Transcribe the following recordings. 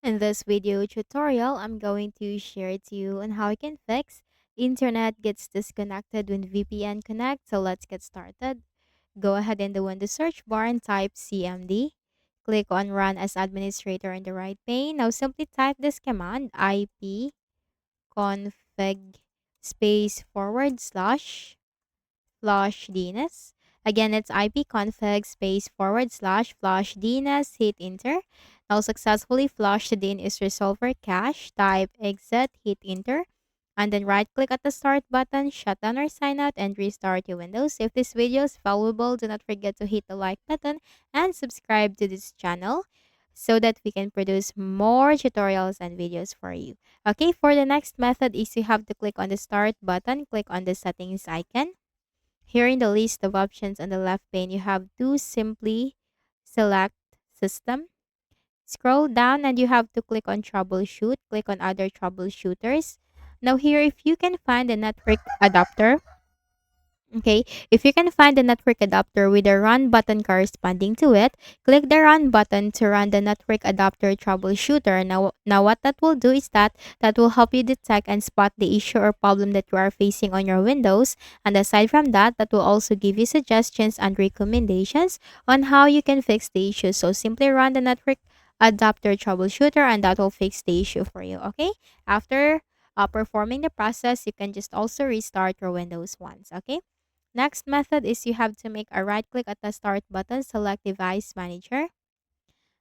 In this video tutorial, I'm going to share to you on how you can fix internet gets disconnected when VPN connect. So let's get started. Go ahead in the Windows search bar and type CMD. Click on Run as administrator in the right pane. Now simply type this command IP config space forward slash flush DNS. Again, it's ipconfig space forward slash flush DNS. Hit enter. Now successfully flush the DNS resolver cache. Type exit, hit enter. And then right click at the start button, shut down or sign out, and restart your Windows. If this video is valuable, do not forget to hit the like button and subscribe to this channel so that we can produce more tutorials and videos for you. Okay, for the next method is you have to click on the start button, click on the settings icon. Here in the list of options on the left pane, you have to simply select System. Scroll down and you have to click on Troubleshoot. Click on Other Troubleshooters. Now here, if you can find a network adapter, okay, if you can find the network adapter with the run button corresponding to it, click the run button to run the network adapter troubleshooter. Now what that will do is that will help you detect and spot the issue or problem that you are facing on your Windows. And aside from that, that will also give you suggestions and recommendations on how you can fix the issue. So simply run the network adapter troubleshooter and that will fix the issue for you. Okay, after performing the process, you can just also restart your Windows once. Okay. Next method is you have to make a right click at the start button, select device manager.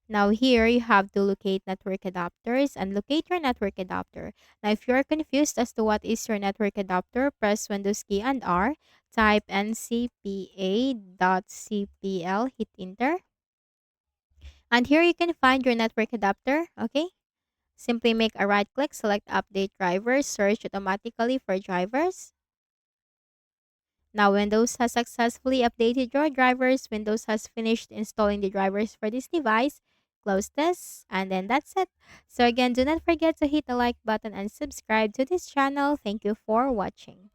Now here you have to locate network adapters and locate your network adapter. Now if you are confused as to what is your network adapter, press Windows key and R, type ncpa.cpl, hit enter. And here you can find your network adapter, okay? Simply make a right click, select update drivers, search automatically for drivers. Now Windows has successfully updated your drivers. Windows has finished installing the drivers for this device. Close this and then that's it. So again, do not forget to hit the like button and subscribe to this channel. Thank you for watching.